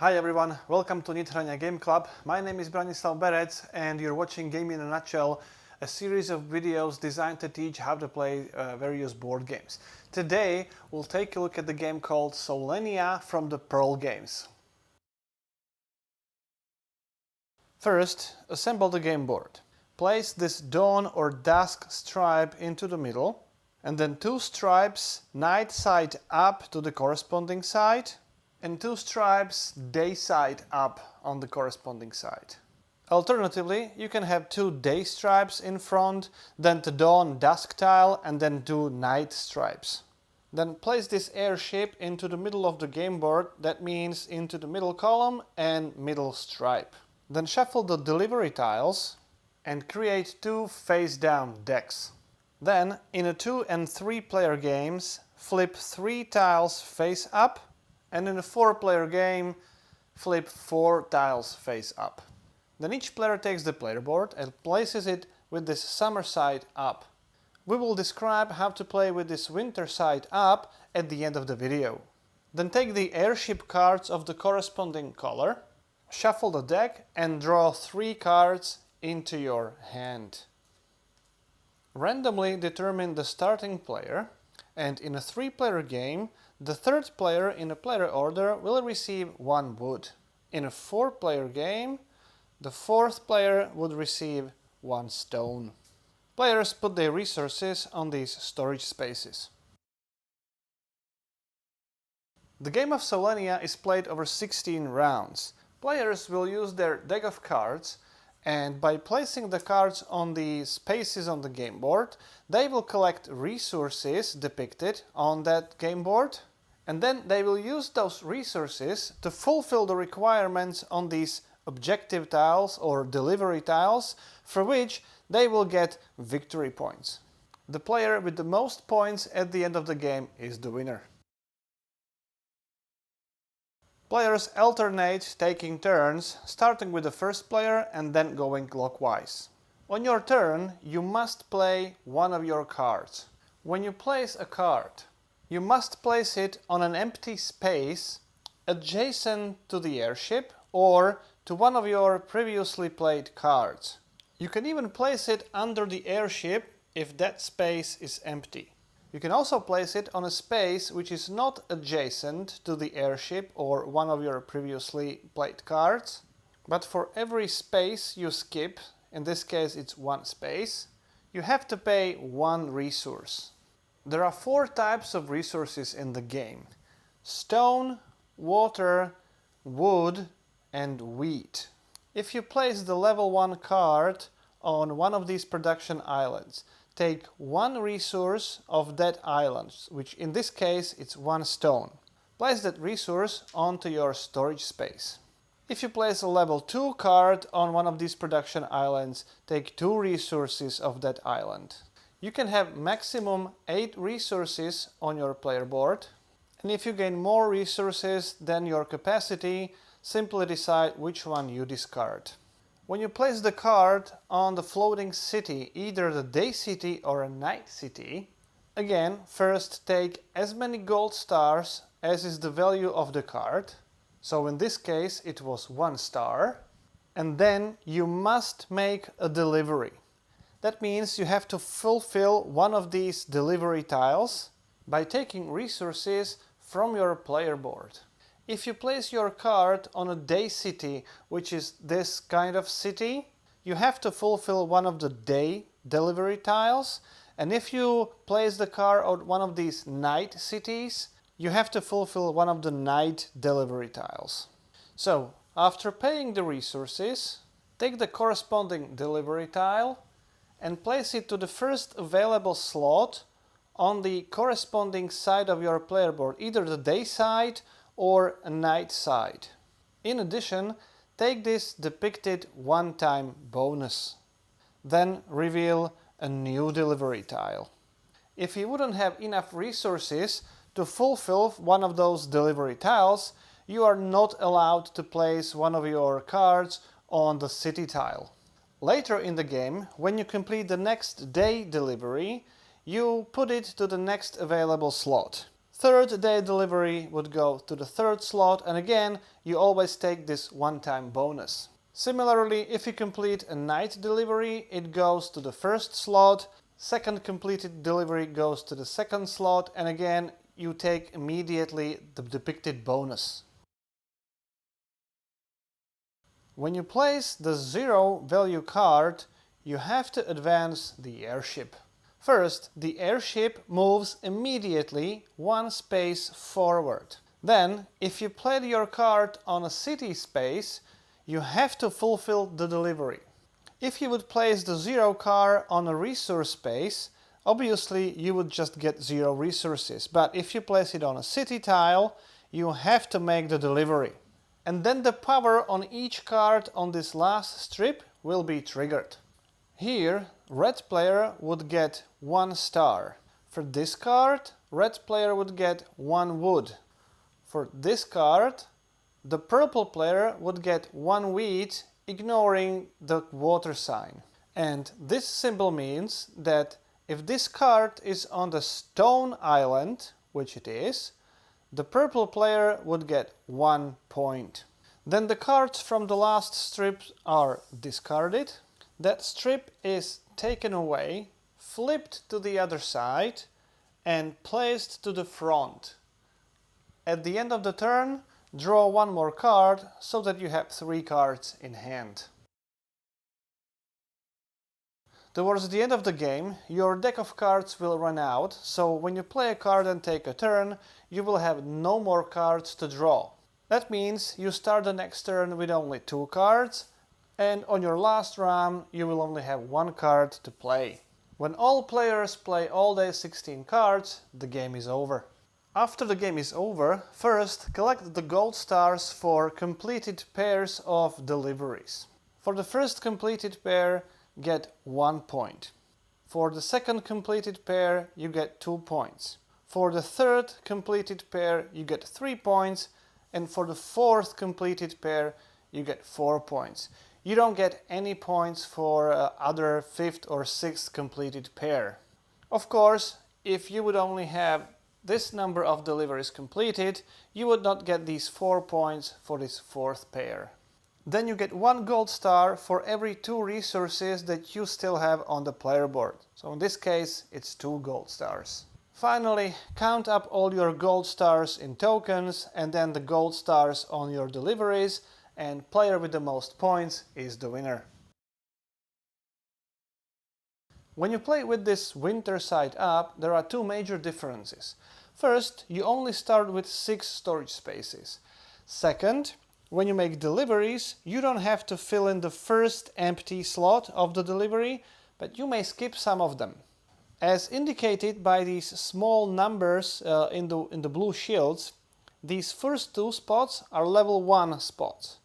Hi everyone, welcome to Nithrania Game Club. My name is Branislav Berec and you're watching Game in a Nutshell, a series of videos designed to teach how to play various board games. Today we'll take a look at the game called Solenia from the Pearl Games. First, assemble the game board. Place this dawn or dusk stripe into the middle and then two stripes night side up to the corresponding side and two stripes day side up on the corresponding side. Alternatively, you can have two day stripes in front, then the dawn dusk tile and then two night stripes. Then place this airship into the middle of the game board, that means into the middle column and middle stripe. Then shuffle the delivery tiles and create two face down decks. Then, in a 2 and 3 player games, flip 3 tiles face up, and in a 4-player game, flip 4 tiles face up. Then each player takes the player board and places it with this summer side up. We will describe how to play with this winter side up at the end of the video. Then take the airship cards of the corresponding color, shuffle the deck and draw 3 cards into your hand. Randomly determine the starting player, and in a 3-player game, the 3rd player in a player order will receive 1 wood. In a 4-player game, the 4th player would receive 1 stone. Players put their resources on these storage spaces. The game of Solenia is played over 16 rounds. Players will use their deck of cards, and by placing the cards on the spaces on the game board, they will collect resources depicted on that game board, and then they will use those resources to fulfill the requirements on these objective tiles or delivery tiles, for which they will get victory points. The player with the most points at the end of the game is the winner. Players alternate taking turns, starting with the first player and then going clockwise. On your turn, you must play one of your cards. When you place a card, you must place it on an empty space adjacent to the airship or to one of your previously played cards. You can even place it under the airship if that space is empty. You can also place it on a space which is not adjacent to the airship or one of your previously played cards, but for every space you skip, in this case it's 1 space, you have to pay 1 resource. There are 4 types of resources in the game: stone, water, wood and wheat. If you place the level 1 card on one of these production islands, take 1 resource of that island, which in this case it's 1 stone. Place that resource onto your storage space. If you place a level 2 card on one of these production islands, take 2 resources of that island. You can have maximum 8 resources on your player board, and if you gain more resources than your capacity, simply decide which one you discard. When you place the card on the floating city, either the day city or a night city, again, first take as many gold stars as is the value of the card. So in this case it was 1 star. And then you must make a delivery. That means you have to fulfill one of these delivery tiles by taking resources from your player board. If you place your card on a day city, which is this kind of city, you have to fulfill one of the day delivery tiles, and if you place the card on one of these night cities, you have to fulfill one of the night delivery tiles. So, after paying the resources, take the corresponding delivery tile and place it to the first available slot on the corresponding side of your player board, either the day side or a night side. In addition, take this depicted 1-time bonus. Then reveal a new delivery tile. If you wouldn't have enough resources to fulfill one of those delivery tiles, you are not allowed to place one of your cards on the city tile. Later in the game, when you complete the next day delivery, you put it to the next available slot. Third day delivery would go to the third slot, and again you always take this one-time bonus. Similarly, if you complete a night delivery, it goes to the first slot, second completed delivery goes to the second slot, and again you take immediately the depicted bonus. When you place the 0 value card, you have to advance the airship. First, the airship moves immediately one space forward. Then, if you played your card on a city space, you have to fulfill the delivery. If you would place the 0 card on a resource space, obviously you would just get 0 resources. But if you place it on a city tile, you have to make the delivery. And then the power on each card on this last strip will be triggered. Here, red player would get 1 star. For this card, red player would get 1 wood. For this card, the purple player would get 1 wheat, ignoring the water sign. And this symbol means that if this card is on the stone island, which it is, the purple player would get 1 point. Then the cards from the last strip are discarded. That strip is taken away, flipped to the other side, and placed to the front. At the end of the turn, draw 1 more card so that you have 3 cards in hand. Towards the end of the game, your deck of cards will run out, so when you play a card and take a turn, you will have no more cards to draw. That means you start the next turn with only 2 cards, and on your last round you will only have 1 card to play. When all players play all day 16 cards, the game is over. After the game is over, first collect the gold stars for completed pairs of deliveries. For the first completed pair, get 1 point. For the second completed pair, you get 2 points. For the third completed pair, you get 3 points, and for the fourth completed pair, you get 4 points. You don't get any points for other fifth or sixth completed pair. Of course, if you would only have this number of deliveries completed, you would not get these 4 points for this fourth pair. Then you get 1 gold star for every 2 resources that you still have on the player board. So in this case, it's 2 gold stars. Finally, count up all your gold stars in tokens and then the gold stars on your deliveries, and player with the most points is the winner. When you play with this winter side up, there are 2 major differences. First, you only start with 6 storage spaces. Second, when you make deliveries, you don't have to fill in the first empty slot of the delivery, but you may skip some of them. As indicated by these small numbers in the blue shields, these first 2 spots are level 1 spots.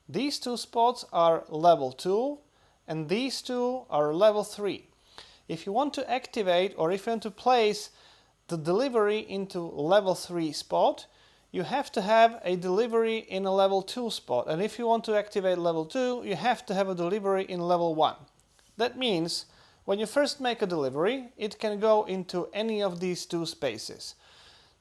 These 2 spots are level 2 and these 2 are level 3. If you want to activate or if you want to place the delivery into level 3 spot, you have to have a delivery in a level 2 spot, and if you want to activate level 2, you have to have a delivery in level 1. That means when you first make a delivery, it can go into any of these 2 spaces.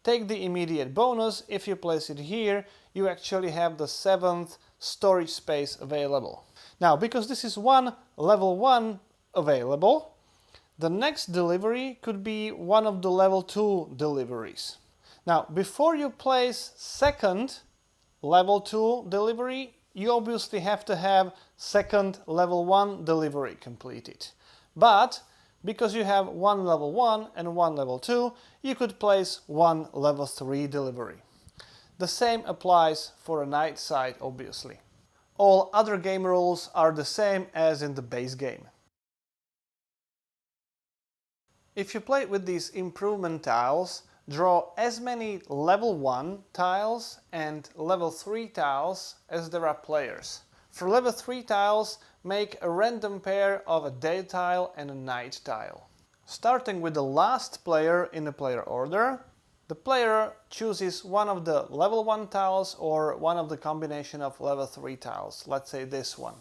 Take the immediate bonus. If you place it here, you actually have the 7th storage space available. Now, because this is one level 1 available, the next delivery could be one of the level 2 deliveries. Now, before you place second level 2 delivery, you obviously have to have second level 1 delivery completed. But because you have 1 level 1 and 1 level 2, you could place 1 level 3 delivery. The same applies for a night side, obviously. All other game rules are the same as in the base game. If you play with these improvement tiles, draw as many level 1 tiles and level 3 tiles as there are players. For level 3 tiles, make a random pair of a day tile and a night tile. Starting with the last player in the player order, the player chooses one of the level 1 tiles or one of the combination of level 3 tiles, let's say this one.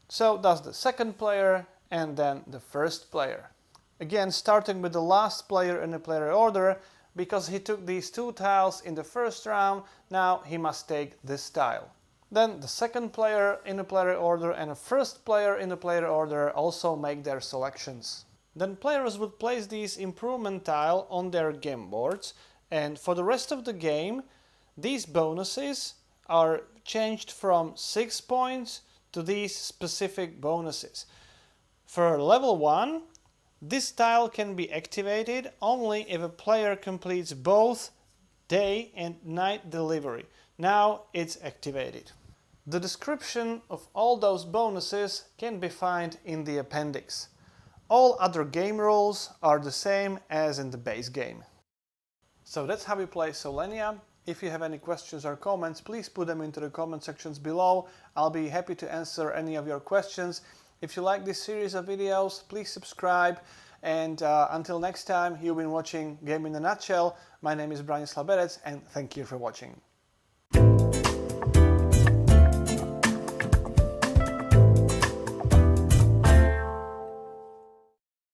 So does the second player and then the first player. Again, starting with the last player in the player order, because he took these 2 tiles in the first round, now he must take this tile. Then the second player in the player order and the first player in the player order also make their selections. Then players would place these improvement tile on their game boards, and for the rest of the game these bonuses are changed from 6 points to these specific bonuses. For level 1, this tile can be activated only if a player completes both day and night delivery. Now it's activated. The description of all those bonuses can be found in the appendix. All other game rules are the same as in the base game. So that's how we play Solenia. If you have any questions or comments, please put them into the comment sections below. I'll be happy to answer any of your questions. If you like this series of videos, please subscribe. And until next time, you've been watching Game in a Nutshell. My name is Branislav Berec, and thank you for watching.